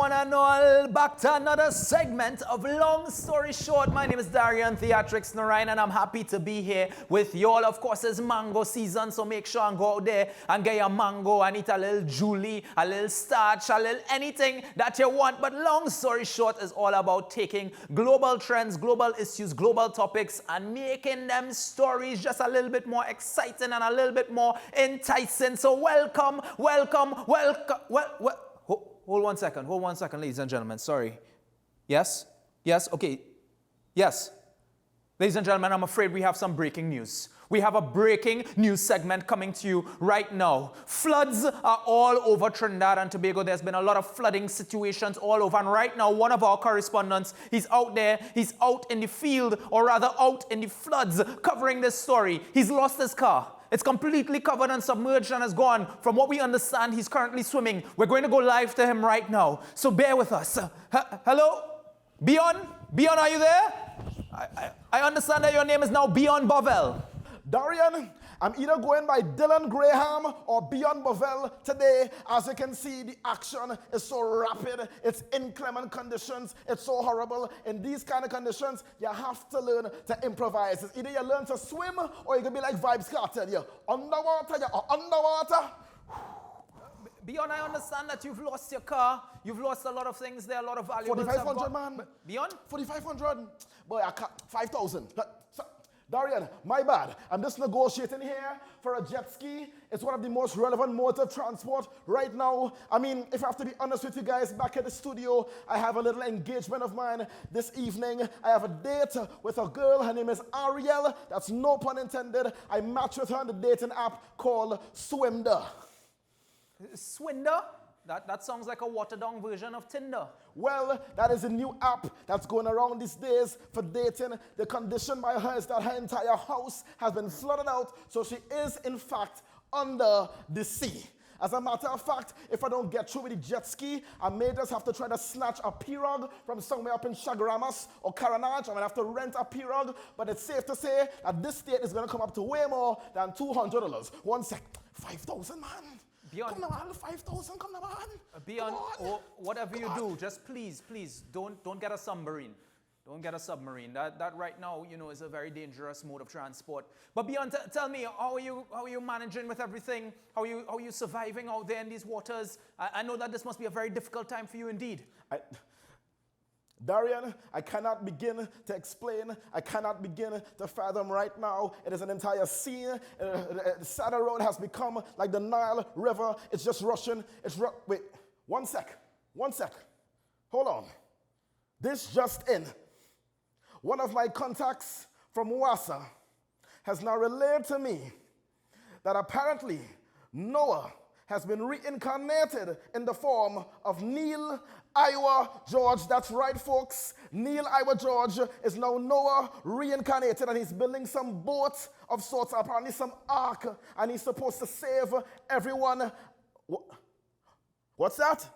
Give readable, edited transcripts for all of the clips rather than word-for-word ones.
one and all, back to another segment of Long Story Short. My name is Darrion, Theatrics, Narine, and I'm happy to be here with you all. Of course, it's mango season, so make sure and go out there and get your mango and eat a little julie, a little starch, a little anything that you want. But Long Story Short is all about taking global trends, global issues, global topics, and making them stories just a little bit more exciting and a little bit more enticing. So welcome. Hold one second, ladies and gentlemen. Sorry. Yes? Okay. Yes. Ladies and gentlemen, I'm afraid we have some breaking news. We have a breaking news segment coming to you right now. Floods are all over Trinidad and Tobago. There's been a lot of flooding situations all over. And right now, one of our correspondents, he's out there. He's out in the field, or rather out in the floods, covering this story. He's lost his car. It's completely covered and submerged and is gone. From what we understand, he's currently swimming. We're going to go live to him right now. So bear with us. Hello? Beyond, are you there? I understand that your name is now Bmobile. Darrion, I'm either going by Dylan Graham or Bmobile today. As you can see, the action is so rapid. It's inclement conditions. It's so horrible. In these kind of conditions, you have to learn to improvise. It's either you learn to swim or you can be like Vibes Cartel. You're underwater, you're underwater. Beyond, I understand that you've lost your car. You've lost a lot of things there, a lot of valuables. 4,500, man. Beyond? 4,500. Boy, I cut 5,000. Darrion, my bad. I'm just negotiating here for a jet ski. It's one of the most relevant modes of transport right now. I mean, if I have to be honest with you guys, back at the studio, I have a little engagement of mine this evening. I have a date with a girl. Her name is Ariel. That's no pun intended. I matched with her on the dating app called Swimder. Swinder? That sounds like a watered-down version of Tinder. Well, that is a new app that's going around these days for dating. The condition by her is that her entire house has been flooded out, so she is, in fact, under the sea. As a matter of fact, if I don't get through with the jet ski, I may just have to try to snatch a pirogue from somewhere up in Chaguaramas or Caranage. I'm going to have to rent a pirogue, but it's safe to say that this date is going to come up to way more than $200. 1 sec. 5,000, man. Beyond, come on, 5,000, come on. Beyond, or whatever you do, just please, don't get a submarine. Don't get a submarine. That right now, you know, is a very dangerous mode of transport. But Beyond, tell me, how are you managing with everything? How are you surviving out there in these waters? I know that this must be a very difficult time for you indeed. Darrion, I cannot begin to explain. I cannot begin to fathom right now. It is an entire scene. The Saddle Road has become like the Nile River. It's just rushing. Wait, 1 sec. Hold on. This just in. One of my contacts from WASA has now relayed to me that apparently Noah has been reincarnated in the form of Neil Iowa George. That's right, folks. Neil Iowa George is now Noah reincarnated, and he's building some boat of sorts, apparently some ark, and he's supposed to save everyone. What's that?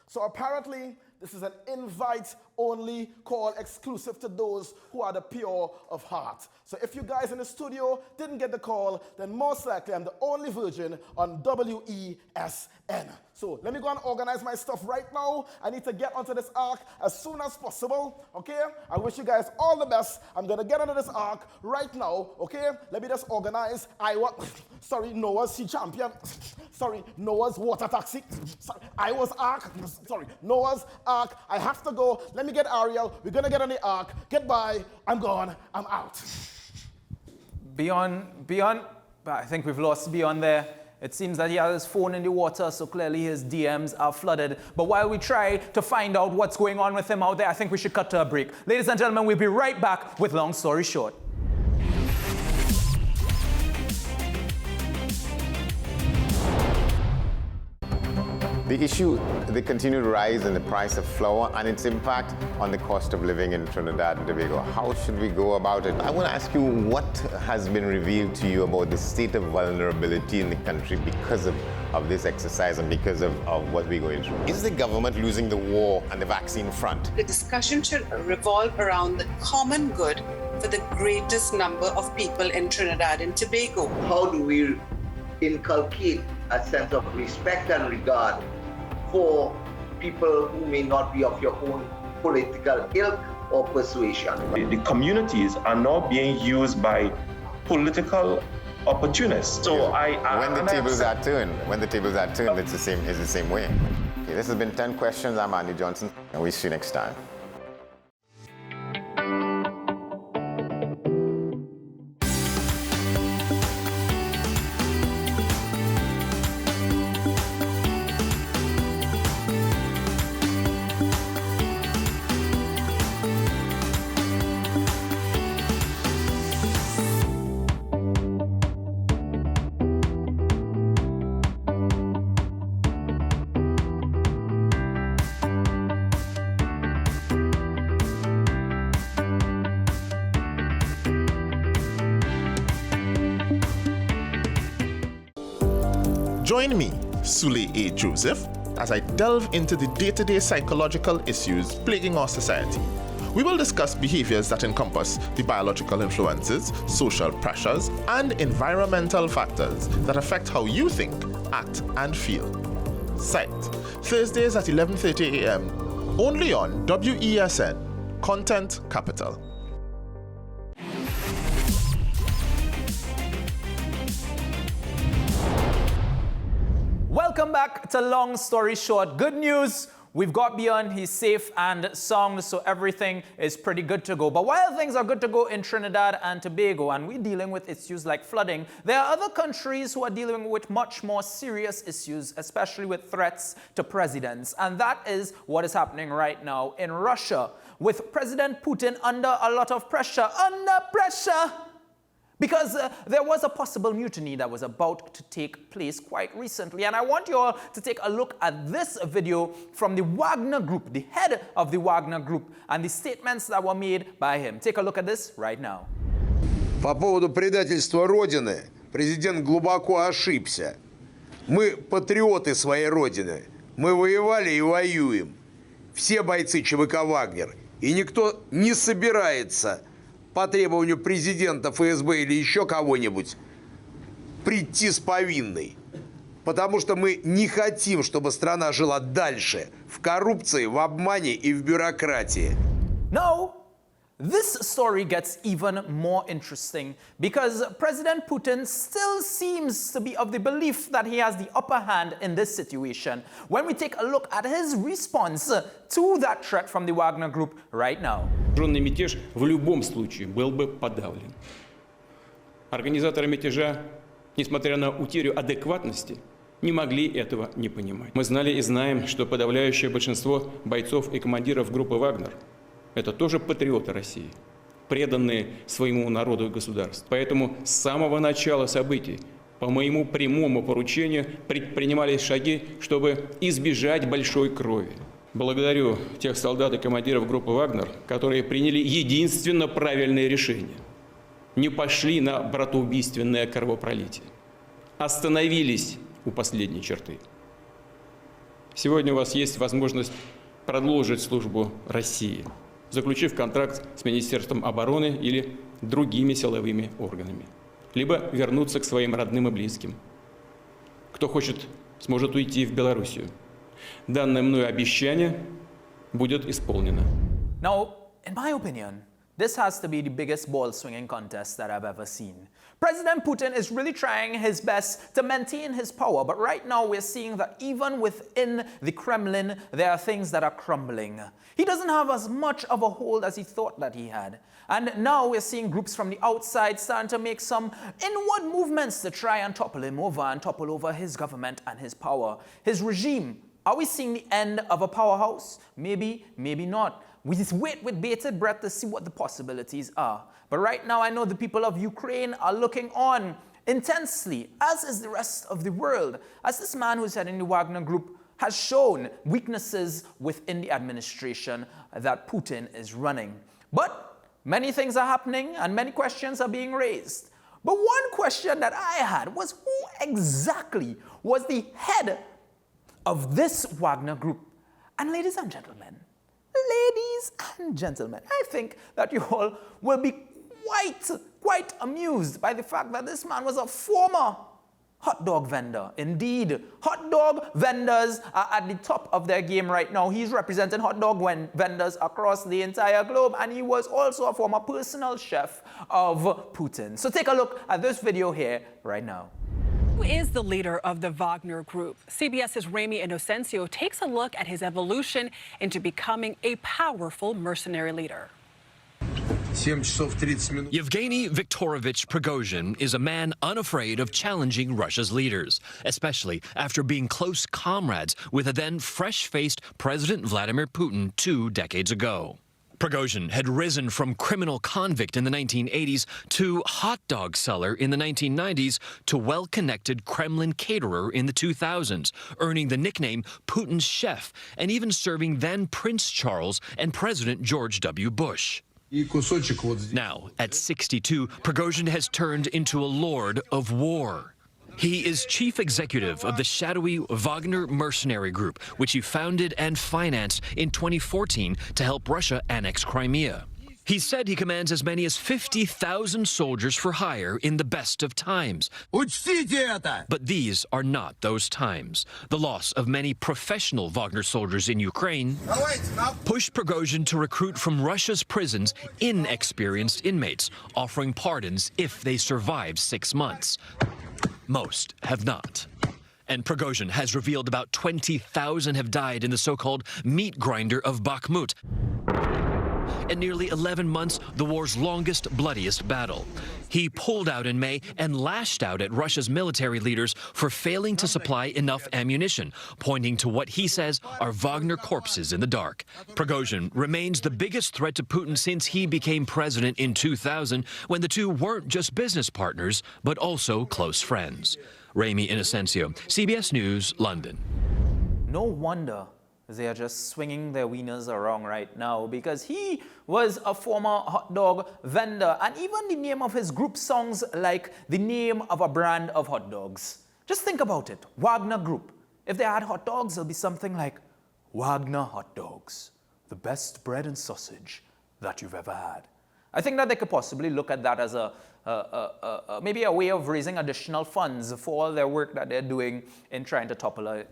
So apparently, this is an invite-only call exclusive to those who are the pure of heart. So if you guys in the studio didn't get the call, then most likely I'm the only virgin on WESN. So let me go and organize my stuff right now. I need to get onto this ark as soon as possible, okay? I wish you guys all the best. I'm going to get onto this ark right now, okay? Let me just organize. Noah's Sea Champion. Noah's water taxi. Noah's ark. I have to go. Let me get Ariel. We're going to get on the ark. Goodbye. I'm gone. I'm out. Beyond, I think we've lost Beyond there. It seems that he has his phone in the water, so clearly his DMs are flooded. But while we try to find out what's going on with him out there, I think we should cut to a break. Ladies and gentlemen, we'll be right back with Long Story Short. The issue, the continued rise in the price of flour and its impact on the cost of living in Trinidad and Tobago. How should we go about it? I want to ask you, what has been revealed to you about the state of vulnerability in the country because of this exercise and because of what we're going through? Is the government losing the war on the vaccine front? The discussion should revolve around the common good for the greatest number of people in Trinidad and Tobago. How do we inculcate a sense of respect and regard for people who may not be of your own political ilk or persuasion. The communities are now being used by political opportunists. So when the tables are turned, it's the same way. Okay, this has been 10 questions. I'm Andy Johnson, and we'll see you next time. Join me, Sule A. Joseph, as I delve into the day-to-day psychological issues plaguing our society. We will discuss behaviors that encompass the biological influences, social pressures, and environmental factors that affect how you think, act, and feel. Sight, Thursdays at 11:30 a.m., only on WESN, Content Capital. Welcome back to Long Story Short. Good news, we've got Beyond, he's safe and sound, so everything is pretty good to go. But while things are good to go in Trinidad and Tobago, and we're dealing with issues like flooding, there are other countries who are dealing with much more serious issues, especially with threats to presidents. And that is what is happening right now in Russia, with President Putin under a lot of pressure. Because there was a possible mutiny that was about to take place quite recently. And I want you all to take a look at this video from the Wagner Group, the head of the Wagner Group, and the statements that were made by him. Take a look at this right now. По поводу предательства Родины президент глубоко ошибся. Мы патриоты своей Родины. Мы воевали и воюем. Все бойцы ЧВК «Вагнер». И никто не собирается по требованию президента, ФСБ или еще кого-нибудь прийти с повинной. Потому что мы не хотим, чтобы страна жила дальше в коррупции, в обмане и в бюрократии. No, this story gets even more interesting because President Putin still seems to be of the belief that he has the upper hand in this situation. When we take a look at his response to that threat from the Wagner Group right now. Вооруженный мятеж в любом случае был бы подавлен. Организаторы мятежа, несмотря на утерю адекватности, не могли этого не понимать. Мы знали и знаем, что подавляющее большинство бойцов и командиров группы «Вагнер» — это тоже патриоты России, преданные своему народу и государству. Поэтому с самого начала событий по моему прямому поручению предпринимались шаги, чтобы избежать большой крови. Благодарю тех солдат и командиров группы «Вагнер», которые приняли единственно правильное решение. Не пошли на братоубийственное кровопролитие. Остановились у последней черты. Сегодня у вас есть возможность продолжить службу России, заключив контракт с Министерством обороны или другими силовыми органами. Либо вернуться к своим родным и близким. Кто хочет, сможет уйти в Белоруссию. Данное мною обещание будет исполнено. Now, in my opinion, this has to be the biggest ball-swinging contest that I've ever seen. President Putin is really trying his best to maintain his power, but right now we're seeing that even within the Kremlin, there are things that are crumbling. He doesn't have as much of a hold as he thought that he had. And now we're seeing groups from the outside starting to make some inward movements to try and topple him over and topple over his government and his power, his regime. Are we seeing the end of a powerhouse? Maybe, maybe not. We just wait with bated breath to see what the possibilities are. But right now, I know the people of Ukraine are looking on intensely, as is the rest of the world, as this man who's heading the Wagner Group has shown weaknesses within the administration that Putin is running. But many things are happening and many questions are being raised. But one question that I had was who exactly was the head of this Wagner Group? And ladies and gentlemen, I think that you all will be quite amused by the fact that this man was a former hot dog vendor. Indeed, hot dog vendors are at the top of their game right now. He's representing hot dog vendors across the entire globe, and he was also a former personal chef of Putin. So take a look at this video here right now. Who is the leader of the Wagner Group? CBS's Ramy Inocencio takes a look at his evolution into becoming a powerful mercenary leader. Yevgeny Viktorovich Prigozhin is a man unafraid of challenging Russia's leaders, especially after being close comrades with a then fresh-faced President Vladimir Putin 2 decades ago. Prigozhin had risen from criminal convict in the 1980s to hot dog seller in the 1990s to well-connected Kremlin caterer in the 2000s, earning the nickname Putin's chef and even serving then Prince Charles and President George W. Bush. Now, at 62, Prigozhin has turned into a lord of war. He is chief executive of the shadowy Wagner mercenary group, which he founded and financed in 2014 to help Russia annex Crimea. He said he commands as many as 50,000 soldiers for hire in the best of times. But these are not those times. The loss of many professional Wagner soldiers in Ukraine pushed Prigozhin to recruit from Russia's prisons inexperienced inmates, offering pardons if they survive 6 months. Most have not. And Prigozhin has revealed about 20,000 have died in the so-called meat grinder of Bakhmut. In nearly 11 months, the war's longest, bloodiest battle. He pulled out in May and lashed out at Russia's military leaders for failing to supply enough ammunition, pointing to what he says are Wagner corpses in the dark. Prigozhin remains the biggest threat to Putin since he became president in 2000, when the two weren't just business partners, but also close friends. Ramy Inocencio, CBS News, London. No wonder they are just swinging their wieners around right now, because he was a former hot dog vendor, and even the name of his group sounds like the name of a brand of hot dogs. Just think about it. Wagner Group. If they had hot dogs, it'll be something like Wagner Hot Dogs, the best bread and sausage that you've ever had. I think that they could possibly look at that as maybe a way of raising additional funds for all their work that they're doing in trying to topple an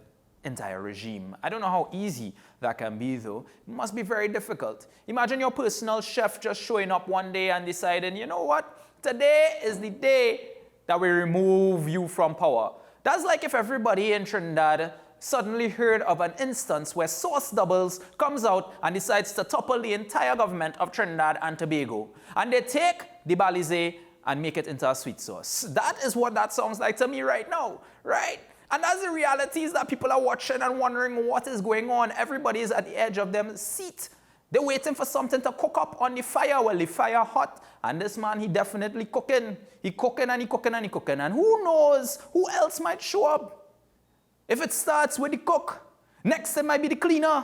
entire regime. I don't know how easy that can be, though. It must be very difficult. Imagine your personal chef just showing up one day and deciding, you know what, today is the day that we remove you from power. That's like if everybody in Trinidad suddenly heard of an instance where Sauce Doubles comes out and decides to topple the entire government of Trinidad and Tobago. And they take the balize and make it into a sweet sauce. That is what that sounds like to me right now, right? And that's the reality, is that people are watching and wondering what is going on. Everybody is at the edge of their seat. They're waiting for something to cook up on the fire. Well, the fire hot, and this man, he definitely cooking. He cooking and he cooking and he cooking. And who knows who else might show up? If it starts with the cook, next it might be the cleaner.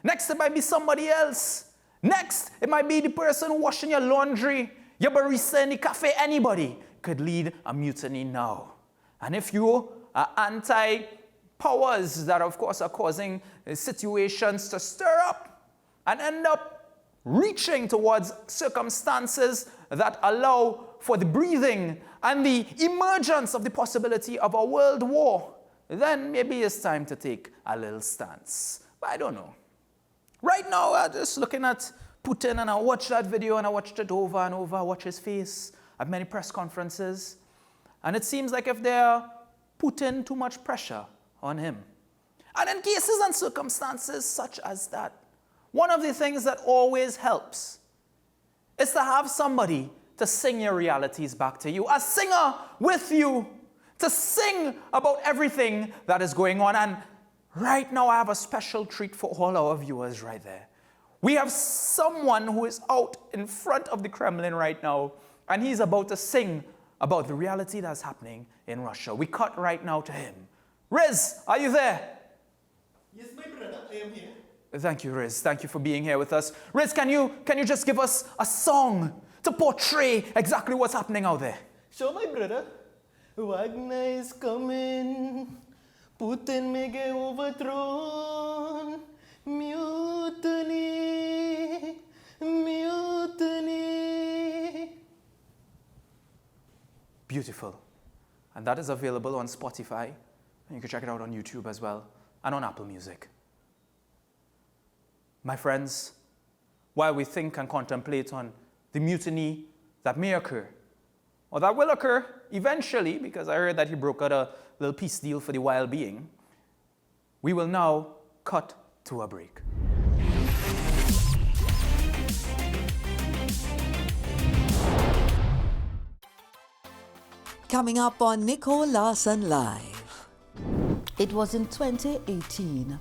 Next it might be somebody else. Next, it might be the person washing your laundry, your barista in the cafe. Anybody could lead a mutiny now. And if you are anti-powers that, of course, are causing situations to stir up and end up reaching towards circumstances that allow for the breathing and the emergence of the possibility of a world war, then maybe it's time to take a little stance. But I don't know. Right now, I'm just looking at Putin, and I watched that video, and I watched it over and over. I watched his face at many press conferences. And it seems like if they're putting too much pressure on him. And in cases and circumstances such as that, one of the things that always helps is to have somebody to sing your realities back to you, a singer with you, to sing about everything that is going on. And right now, I have a special treat for all our viewers right there. We have someone who is out in front of the Kremlin right now, and he's about to sing about the reality that's happening in Russia. We cut right now to him. Riz, are you there? Yes, my brother, I am here. Thank you, Riz. Thank you for being here with us. Riz, can you just give us a song to portray exactly what's happening out there? Sure, my brother. Wagner is coming. Putin may get overthrown. Mutiny, mutiny. Beautiful. And that is available on Spotify. And you can check it out on YouTube as well, and on Apple Music. My friends, while we think and contemplate on the mutiny that may occur, or that will occur eventually, because I heard that he broke out a little peace deal for the while being, we will now cut to a break. Coming up on Nicole Larson Live. It was in 2018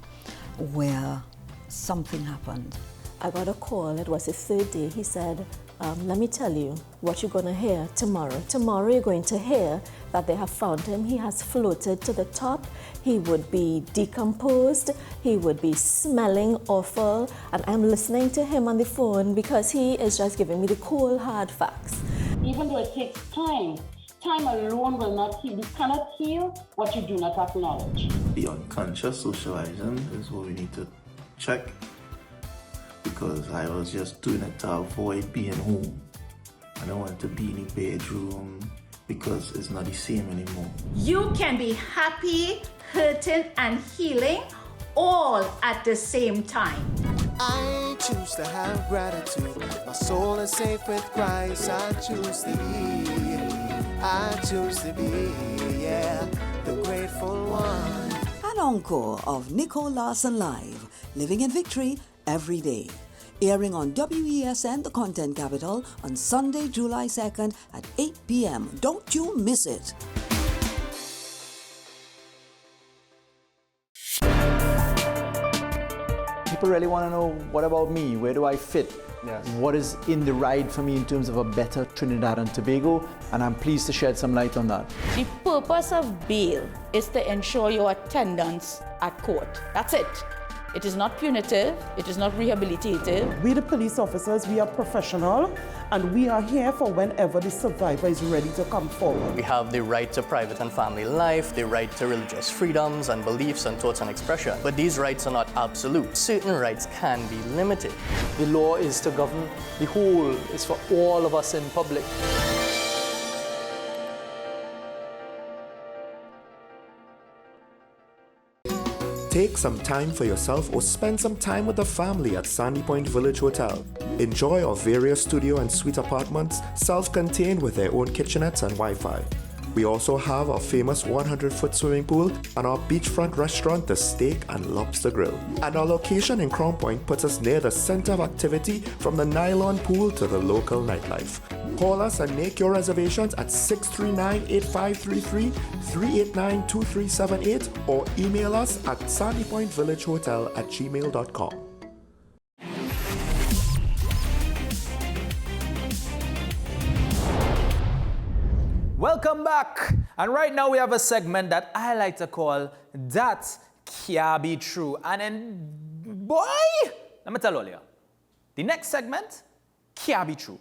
where something happened. I got a call, it was the third day. He said, let me tell you what you're going to hear tomorrow. Tomorrow you're going to hear that they have found him. He has floated to the top. He would be decomposed. He would be smelling awful. And I'm listening to him on the phone because he is just giving me the cold, hard facts. Even though it takes time, time alone will not heal. You cannot heal what you do not acknowledge. The unconscious socializing is what we need to check, because I was just doing it to avoid being home. I don't want to be in the bedroom because it's not the same anymore. You can be happy, hurting, and healing all at the same time. I choose to have gratitude. My soul is safe with Christ. I choose to be, yeah, the grateful one. An encore of Nicole Larson Live, living in victory every day. Airing on WESN, the Content Capital, on Sunday, July 2nd at 8 p.m. Don't you miss it. People really want to know, what about me? Where do I fit? Yes. What is in the ride for me in terms of a better Trinidad and Tobago? And I'm pleased to shed some light on that. The purpose of bail is to ensure your attendance at court. That's it. It is not punitive, it is not rehabilitative. We the police officers, we are professional, and we are here for whenever the survivor is ready to come forward. We have the right to private and family life, the right to religious freedoms and beliefs and thoughts and expression. But these rights are not absolute. Certain rights can be limited. The law is to govern the whole, it's for all of us in public. Take some time for yourself or spend some time with the family at Sandy Point Village Hotel. Enjoy our various studio and suite apartments, self-contained with their own kitchenettes and Wi-Fi. We also have our famous 100-foot swimming pool and our beachfront restaurant, the Steak and Lobster Grill. And our location in Crown Point puts us near the center of activity, from the nylon pool to the local nightlife. Call us and make your reservations at 639-8533, 389-2378, or email us at sandypointvillagehotel@gmail.com. Welcome back. And right now we have a segment that I like to call That Can't Be True. And then, boy, let me tell you, the next segment can't be true.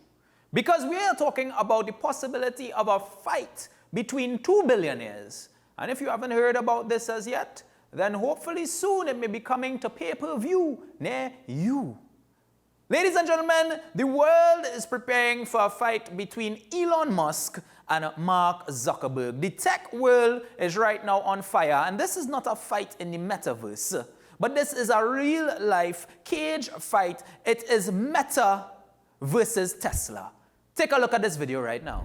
Because we are talking about the possibility of a fight between two billionaires. And if you haven't heard about this as yet, then hopefully soon it may be coming to pay-per-view near you. Ladies and gentlemen, the world is preparing for a fight between Elon Musk and Mark Zuckerberg. The tech world is right now on fire, and this is not a fight in the metaverse, but this is a real-life cage fight. It is Meta versus Tesla. Take a look at this video right now.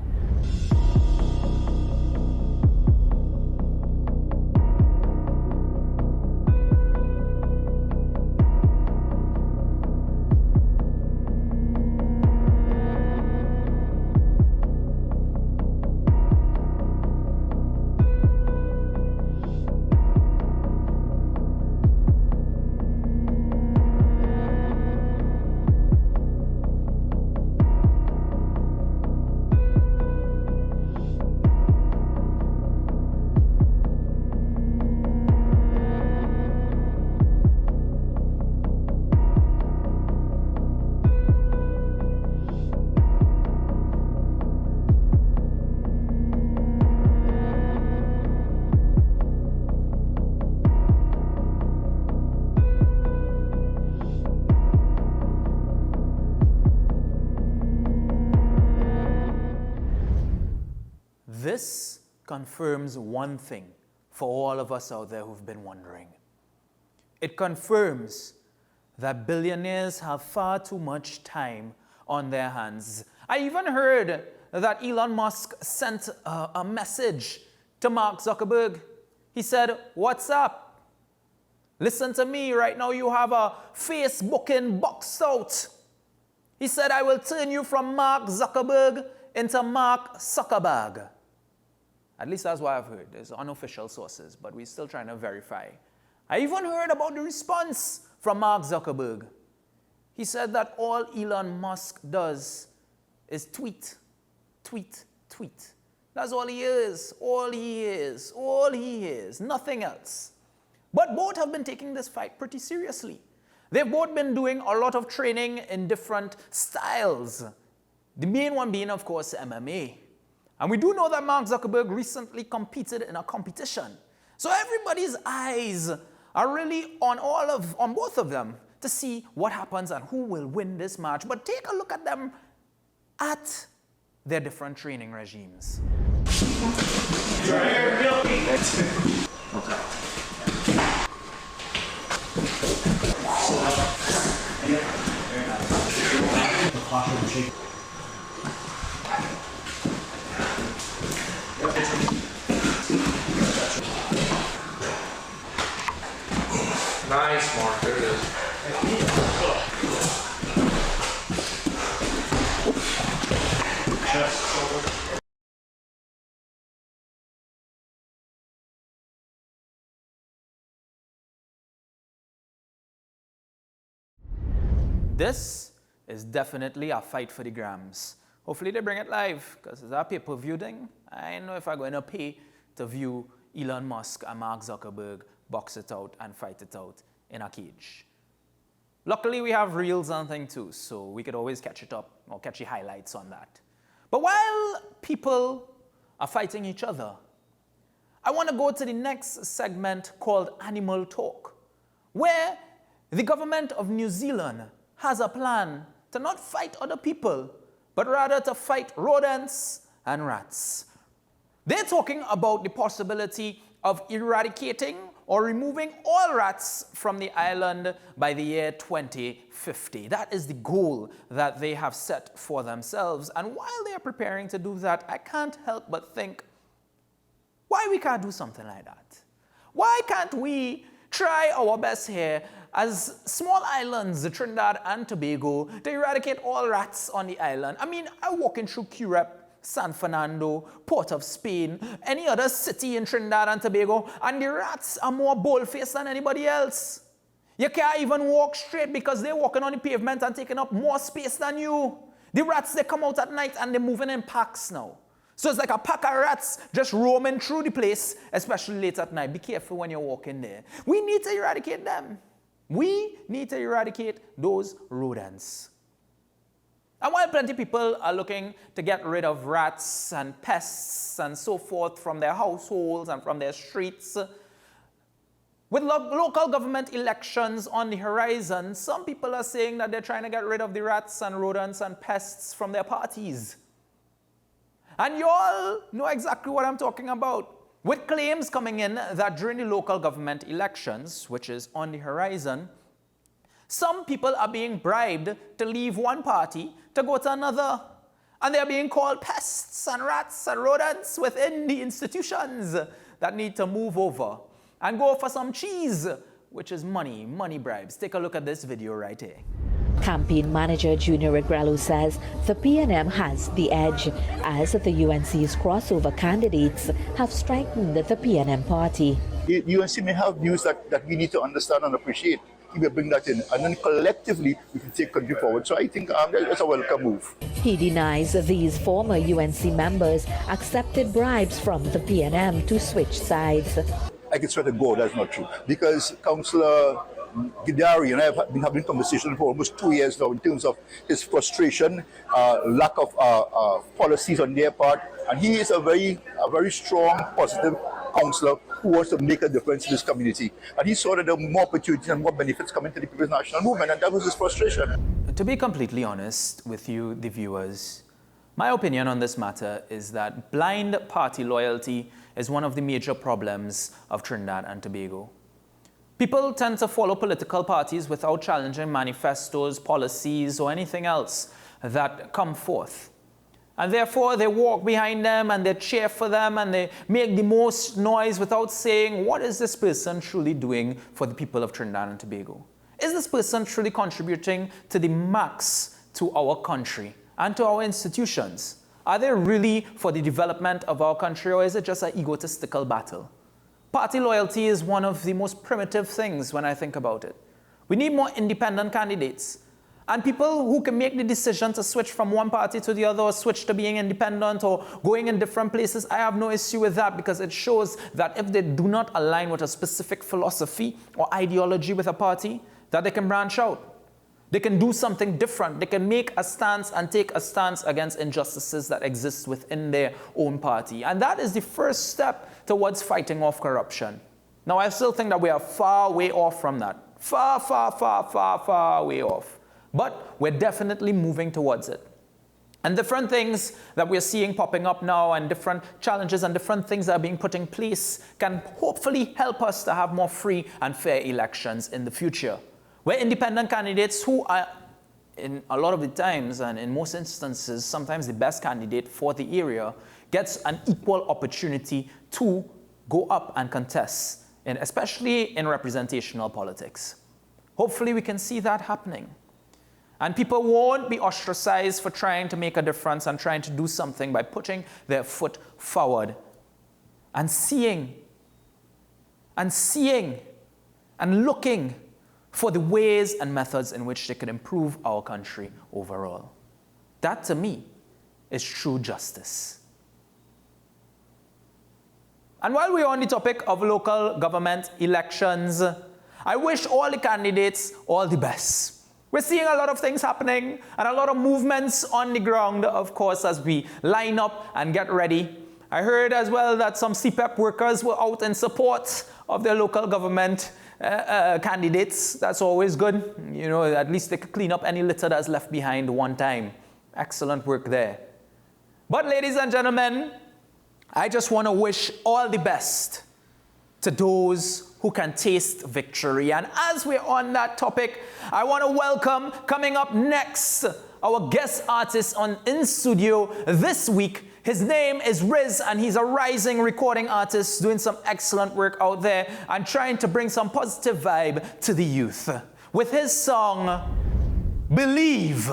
confirms one thing for all of us out there who've been wondering. It confirms that billionaires have far too much time on their hands. I even heard that Elon Musk sent a message to Mark Zuckerberg. He said, "What's up? Listen to me, right now you have a Facebooking box out." He said, "I will turn you from Mark Zuckerberg into Mark Zuckerberg." At least that's what I've heard. There's unofficial sources, but we're still trying to verify. I even heard about the response from Mark Zuckerberg. He said that all Elon Musk does is tweet, tweet, tweet. That's all he is, all he is, all he is, nothing else. But both have been taking this fight pretty seriously. They've both been doing a lot of training in different styles. The main one being, of course, MMA. And we do know that Mark Zuckerberg recently competed in a competition. So everybody's eyes are really on both of them to see what happens and who will win this match. But take a look at them at their different training regimes. Nice, Mark. There it is. This is definitely a fight for the grams. Hopefully they bring it live, because it's a pay-per-view thing. I don't know if I'm going to pay to view Elon Musk and Mark Zuckerberg box it out and fight it out in a cage. Luckily, we have reels and things too, so we could always catch it up or catch the highlights on that. But while people are fighting each other, I want to go to the next segment called Animal Talk, where the government of New Zealand has a plan to not fight other people, but rather to fight rodents and rats. They're talking about the possibility of eradicating or removing all rats from the island by the year 2050. That is the goal that they have set for themselves. And while they are preparing to do that, I can't help but think, why we can't do something like that? Why can't we try our best here as small islands, Trinidad and Tobago, to eradicate all rats on the island? I mean, I'm walking through Curep, San Fernando, Port of Spain, any other city in Trinidad and Tobago, and the rats are more bold-faced than anybody else. You can't even walk straight because they're walking on the pavement and taking up more space than you. The rats, they come out at night and they're moving in packs now. So it's like a pack of rats just roaming through the place, especially late at night. Be careful when you're walking there. We need to eradicate them. We need to eradicate those rodents. And while plenty of people are looking to get rid of rats and pests and so forth from their households and from their streets, with local government elections on the horizon, some people are saying that they're trying to get rid of the rats and rodents and pests from their parties. And you all know exactly what I'm talking about. With claims coming in that during the local government elections, which is on the horizon, some people are being bribed to leave one party to go to another. And they're being called pests and rats and rodents within the institutions that need to move over and go for some cheese, which is money bribes. Take a look at this video right here. Campaign manager Junior Regrello says the PNM has the edge, as the UNC's crossover candidates have strengthened the PNM party. UNC may have views that we need to understand and appreciate. We will bring that in, and then collectively we can take country forward. So I think that's a welcome move. He denies these former UNC members accepted bribes from the PNM to switch sides. I can swear to God that's not true, because Councillor Darrion and I have been having conversations for almost 2 years now in terms of his frustration, lack of policies on their part, and he is a very strong, positive councillor who wants to make a difference in this community. And he saw that there were more opportunities and more benefits coming to the People's National Movement, and that was his frustration. To be completely honest with you, the viewers, My opinion on this matter is that blind party loyalty is one of the major problems of Trinidad and Tobago. People tend to follow political parties without challenging manifestos, policies, or anything else that come forth. And therefore, they walk behind them and they cheer for them and they make the most noise without saying, what is this person truly doing for the people of Trinidad and Tobago? Is this person truly contributing to the max to our country and to our institutions? Are they really for the development of our country, or is it just an egotistical battle? Party loyalty is one of the most primitive things when I think about it. We need more independent candidates. And people who can make the decision to switch from one party to the other, or switch to being independent or going in different places, I have no issue with that, because it shows that if they do not align with a specific philosophy or ideology with a party, that they can branch out. They can do something different. They can make a stance and take a stance against injustices that exist within their own party. And that is the first step towards fighting off corruption. Now, I still think that we are far way off from that. Far way off. But we're definitely moving towards it. And different things that we're seeing popping up now, and different challenges and different things that are being put in place, can hopefully help us to have more free and fair elections in the future, where independent candidates, who are in a lot of the times and in most instances sometimes the best candidate for the area, gets an equal opportunity to go up and contest, and especially in representational politics. Hopefully we can see that happening. And people won't be ostracized for trying to make a difference and trying to do something by putting their foot forward and seeing and looking for the ways and methods in which they could improve our country overall. That, to me, is true justice. And while we're on the topic of local government elections, I wish all the candidates all the best. We're seeing a lot of things happening and a lot of movements on the ground, of course, as we line up and get ready. I heard as well that some CPEP workers were out in support of their local government candidates. That's always good. You know, at least they could clean up any litter that's left behind one time. Excellent work there. But ladies and gentlemen, I just want to wish all the best to those who can taste victory. And as we're on that topic, I want to welcome, coming up next, our guest artist in studio this week. His name is Riz, and he's a rising recording artist doing some excellent work out there and trying to bring some positive vibe to the youth with his song, Believe.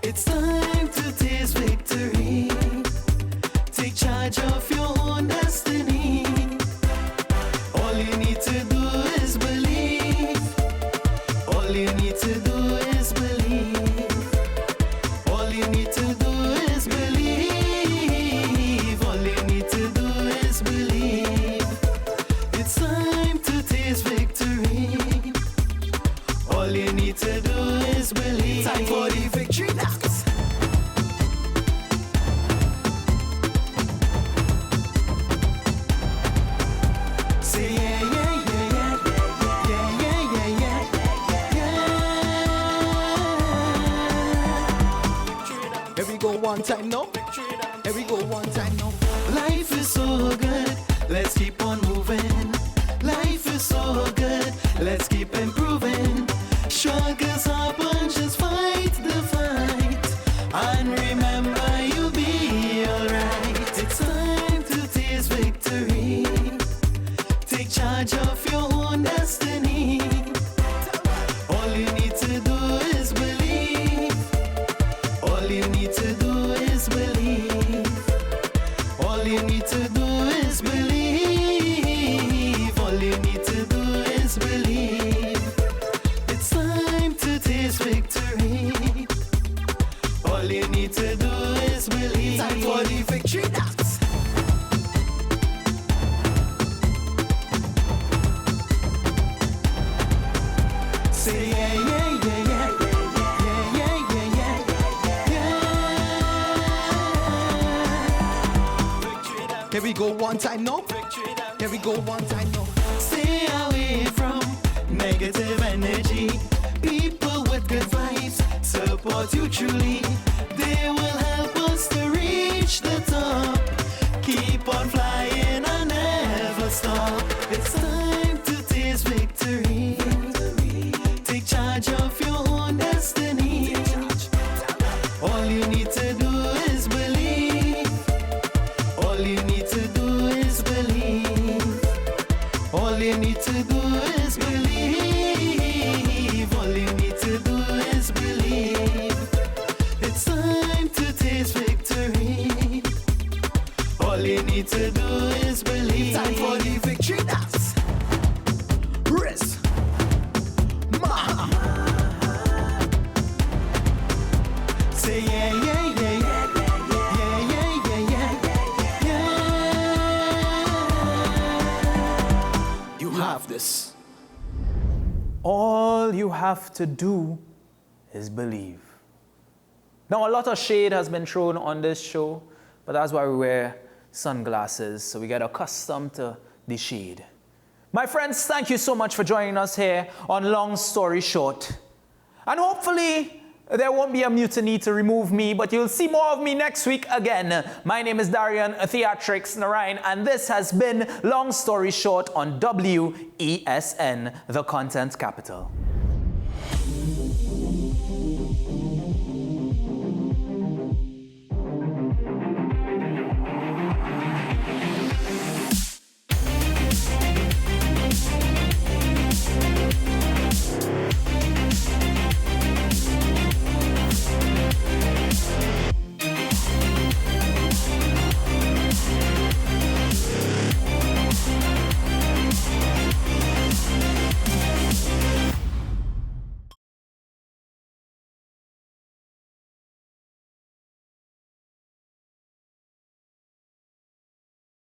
It's time to taste victory. Take charge of your own destiny. All you need to do is believe. All you need to do is believe. All you need to do is believe. All you need to do is believe. It's time to taste victory. All you need to do is believe. Time for the victory dance. Say yeah, yeah, yeah, yeah, yeah, yeah, yeah, yeah. Here we go one time now. Here we go one time now. Life is so good. Let's keep on moving. Life is so good. Let's keep improving. Struggles happen, just fight the fight. And remember, you'll be alright. It's time to taste victory. Take charge of your own destiny. All you need to do is believe. All you need to do is believe. All you need to do is believe. All you need to do is believe. It's time to taste victory. All you need to do is believe. Time for the victory dance. Say yeah, yeah, yeah, yeah. we go one time now. Here we go one time now. Stay away from negative energy. People with good vibes support you truly. They will help us to reach the top. Keep on flying and never stop. It's time to taste victory. Take charge of your own destiny. All you need to do is believe. All you need to do is believe. All you need to do is believe. All you need to do is believe. It's time to taste victory. All you need to do is believe. Time for the victory dance. Riz. Say yeah, yeah, yeah, yeah. Yeah, yeah, yeah, yeah, yeah. You have this. All you have to do is believe. Now, a lot of shade has been thrown on this show, but that's why we wear sunglasses, so we get accustomed to the shade. My friends, thank you so much for joining us here on Long Story Short. And hopefully, there won't be a mutiny to remove me, but you'll see more of me next week again. My name is Darrion, Theatrics, Narine, and this has been Long Story Short on WESN, the Content Capital.